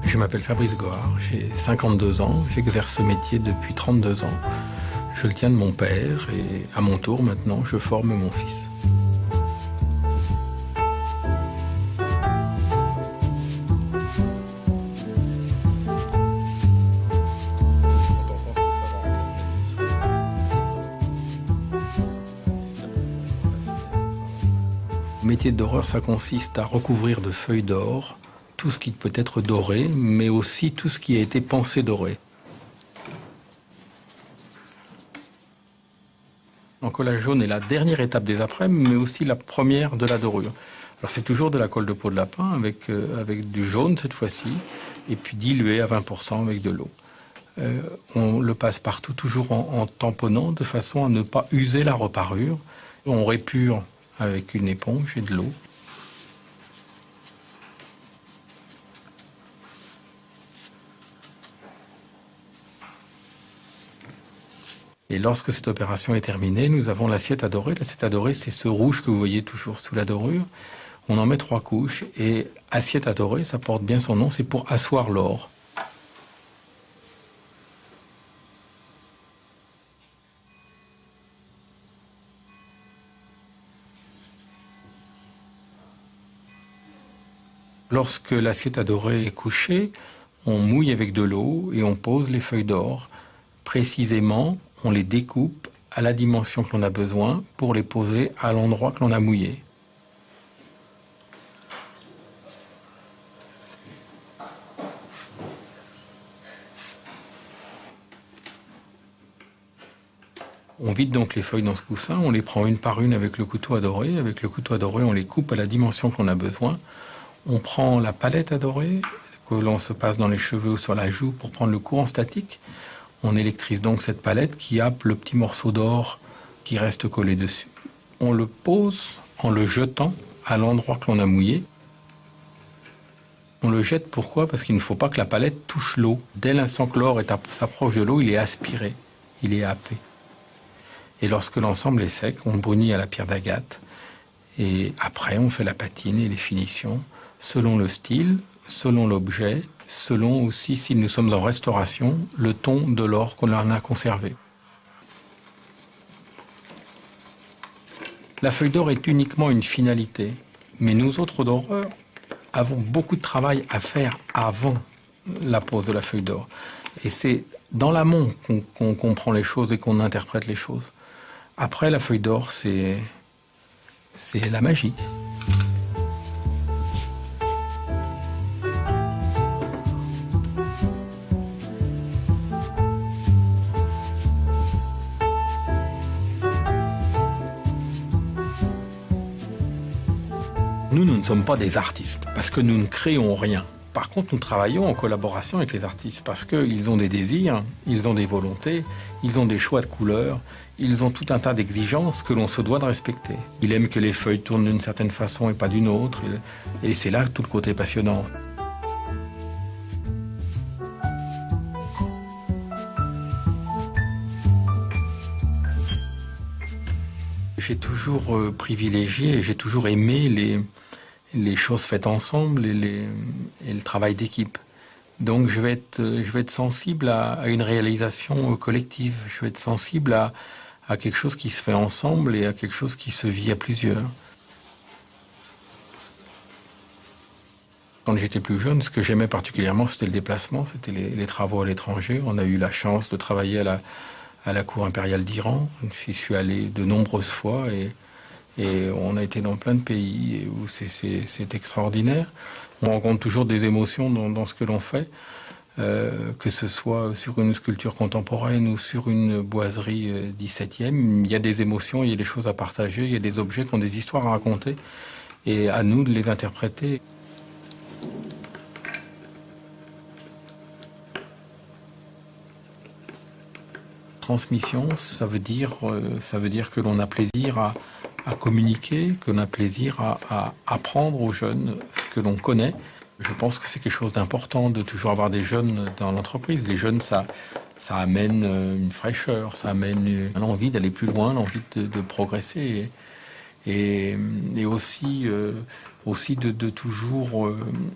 Je m'appelle Fabrice Gohard, j'ai 52 ans, j'exerce ce métier depuis 32 ans. Je le tiens de mon père et à mon tour maintenant, je forme mon fils. Le métier de doreur, ça consiste à recouvrir de feuilles d'or tout ce qui peut être doré, mais aussi tout ce qui a été pensé doré. L'encollage jaune est la dernière étape des après, mais aussi la première de la dorure. Alors c'est toujours de la colle de peau de lapin avec du jaune cette fois-ci, et puis dilué à 20% avec de l'eau. On le passe partout, toujours en tamponnant, de façon à ne pas user la reparure. On répure avec une éponge et de l'eau. Et lorsque cette opération est terminée, nous avons l'assiette à dorer. L'assiette à dorer, c'est ce rouge que vous voyez toujours sous la dorure. On en met 3 couches et assiette à dorer, ça porte bien son nom, c'est pour asseoir l'or. Lorsque l'assiette à dorer est couchée, on mouille avec de l'eau et on pose les feuilles d'or. Précisément, on les découpe à la dimension que l'on a besoin pour les poser à l'endroit que l'on a mouillé. On vide donc les feuilles dans ce coussin, on les prend une par une avec le couteau à dorer. Avec le couteau à dorer, on les coupe à la dimension que l'on a besoin. On prend la palette à dorer, que l'on se passe dans les cheveux ou sur la joue pour prendre le courant statique. On électrise donc cette palette qui happe le petit morceau d'or qui reste collé dessus. On le pose en le jetant à l'endroit que l'on a mouillé. On le jette pourquoi? Parce qu'il ne faut pas que la palette touche l'eau. Dès l'instant que l'or s'approche de l'eau, il est aspiré, il est happé. Et lorsque l'ensemble est sec, on brunit à la pierre d'agate. Et après, on fait la patine et les finitions selon le style, selon l'objet, selon aussi, si nous sommes en restauration, le ton de l'or qu'on en a conservé. La feuille d'or est uniquement une finalité, mais nous autres doreurs avons beaucoup de travail à faire avant la pose de la feuille d'or. Et c'est dans l'amont qu'on comprend les choses et qu'on interprète les choses. Après, la feuille d'or, c'est la magie. Nous ne sommes pas des artistes, parce que nous ne créons rien. Par contre, nous travaillons en collaboration avec les artistes, parce qu'ils ont des désirs, ils ont des volontés, ils ont des choix de couleurs, ils ont tout un tas d'exigences que l'on se doit de respecter. Ils aiment que les feuilles tournent d'une certaine façon et pas d'une autre, et c'est là tout le côté passionnant. J'ai toujours privilégié, j'ai toujours aimé les choses faites ensemble et le travail d'équipe. Donc je vais être sensible à une réalisation collective. Je vais être sensible à quelque chose qui se fait ensemble et à quelque chose qui se vit à plusieurs. Quand j'étais plus jeune, ce que j'aimais particulièrement, c'était le déplacement, c'était les travaux à l'étranger. On a eu la chance de travailler à la cour impériale d'Iran. J'y suis allé de nombreuses fois et on a été dans plein de pays où c'est extraordinaire. On rencontre toujours des émotions dans ce que l'on fait, que ce soit sur une sculpture contemporaine ou sur une boiserie 17e. Il y a des émotions, il y a des choses à partager, il y a des objets qui ont des histoires à raconter et à nous de les interpréter. Transmission, ça veut dire que l'on a plaisir à communiquer, que l'on a plaisir à apprendre aux jeunes ce que l'on connaît. Je pense que c'est quelque chose d'important de toujours avoir des jeunes dans l'entreprise. Les jeunes, ça amène une fraîcheur, ça amène l'envie d'aller plus loin, l'envie de progresser. et aussi, de toujours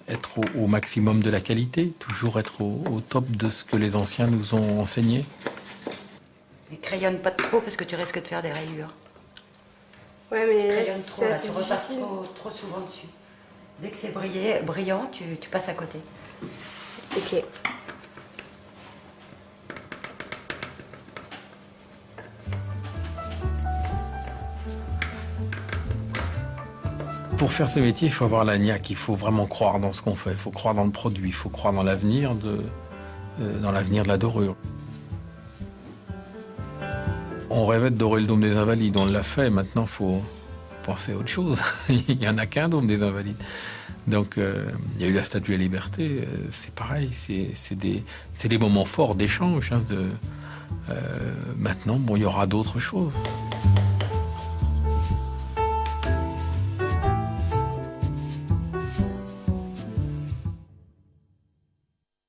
être au maximum de la qualité, toujours être au top de ce que les anciens nous ont enseigné. Et crayonne pas trop parce que tu risques de faire des rayures. Ouais, mais Crayonne trop, là, assez tu repasses difficile. trop souvent dessus. Dès que c'est brillant, tu passes à côté. Ok. Pour faire ce métier, il faut avoir la niaque, il faut vraiment croire dans ce qu'on fait, il faut croire dans le produit, il faut croire dans l'avenir de la dorure. On rêvait de dorer le Dôme des Invalides, on l'a fait, maintenant il faut penser à autre chose. Il n'y en a qu'un Dôme des Invalides. Donc il y a eu la Statue de la Liberté, c'est pareil, c'est des moments forts d'échange. Maintenant, bon, il y aura d'autres choses.